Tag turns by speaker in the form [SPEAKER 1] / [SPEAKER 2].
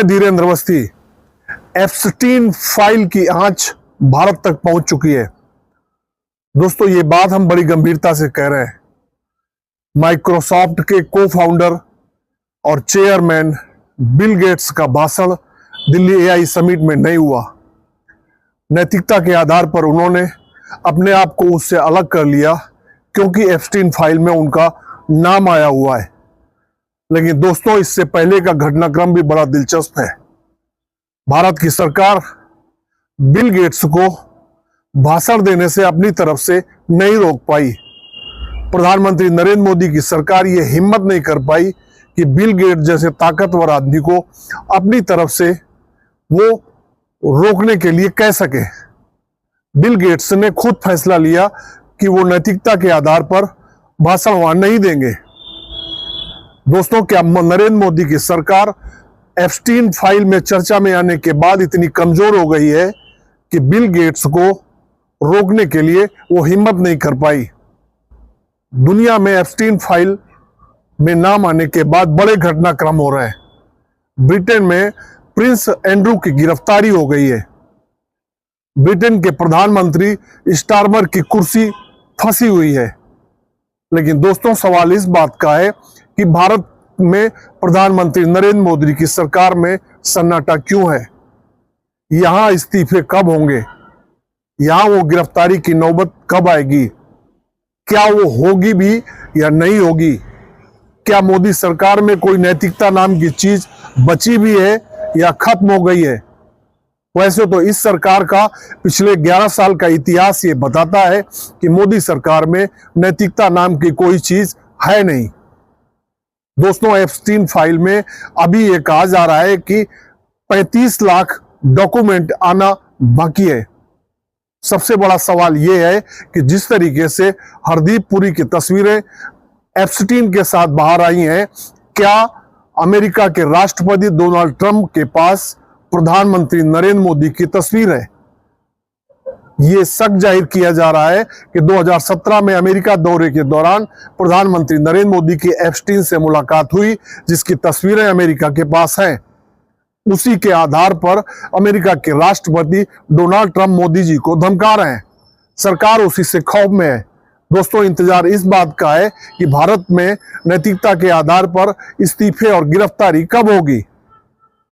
[SPEAKER 1] Dhirendra Awasthi, Epstein file की आंच भारत तक पहुंच चुकी है। दोस्तों, ये बात हम बड़ी गंभीरता से कह रहे हैं। माइक्रोसॉफ्ट के को फाउंडर और चेयरमैन बिल गेट्स का भाषण दिल्ली एआई समिट में नहीं हुआ। नैतिकता के आधार पर उन्होंने अपने आप को उससे अलग कर लिया क्योंकि एप्स्टीन फाइल में उनका नाम आया हुआ है। लेकिन दोस्तों, इससे पहले का घटनाक्रम भी बड़ा दिलचस्प है। भारत की सरकार बिल गेट्स को भाषण देने से अपनी तरफ से नहीं रोक पाई। प्रधानमंत्री नरेंद्र मोदी की सरकार ये हिम्मत नहीं कर पाई कि बिल गेट्स जैसे ताकतवर आदमी को अपनी तरफ से वो रोकने के लिए कह सके। बिल गेट्स ने खुद फैसला लिया कि वो नैतिकता के आधार पर भाषण वहां नहीं देंगे। दोस्तों, क्या नरेंद्र मोदी की सरकार एप्स्टीन फाइल में चर्चा में आने के बाद इतनी कमजोर हो गई है कि बिल गेट्स को रोकने के लिए वो हिम्मत नहीं कर पाई? दुनिया में एप्स्टीन फाइल में नाम आने के बाद बड़े घटनाक्रम हो रहे हैं। ब्रिटेन में प्रिंस एंड्रू की गिरफ्तारी हो गई है। ब्रिटेन के प्रधानमंत्री स्टारमर की कुर्सी फंसी हुई है। लेकिन दोस्तों, सवाल इस बात का है कि भारत में प्रधानमंत्री नरेंद्र मोदी की सरकार में सन्नाटा क्यों है? यहां इस्तीफे कब होंगे? यहां वो गिरफ्तारी की नौबत कब आएगी? क्या वो होगी भी या नहीं होगी? क्या मोदी सरकार में कोई नैतिकता नाम की चीज बची भी है या खत्म हो गई है? वैसे तो इस सरकार का पिछले 11 साल का इतिहास ये बताता है कि मोदी सरकार में नैतिकता नाम की कोई चीज है नहीं। दोस्तों, एप्स्टीन फाइल में अभी ये कहा जा रहा है कि 35 लाख डॉक्यूमेंट आना बाकी है। सबसे बड़ा सवाल यह है कि जिस तरीके से हरदीप पुरी की तस्वीरें एप्स्टीन के साथ बाहर आई हैं, क्या अमेरिका के राष्ट्रपति डोनाल्ड ट्रंप के पास प्रधानमंत्री नरेंद्र मोदी की तस्वीर है? ये शक जाहिर किया जा रहा है कि 2017 में अमेरिका दौरे के दौरान प्रधानमंत्री नरेंद्र मोदी की एप्स्टीन से मुलाकात हुई, जिसकी तस्वीरें अमेरिका के पास हैं। उसी के आधार पर अमेरिका के राष्ट्रपति डोनाल्ड ट्रंप मोदी जी को धमका रहे हैं। सरकार उसी से खौफ में है। दोस्तों, इंतजार इस बात का है कि भारत में नैतिकता के आधार पर इस्तीफे और गिरफ्तारी कब होगी।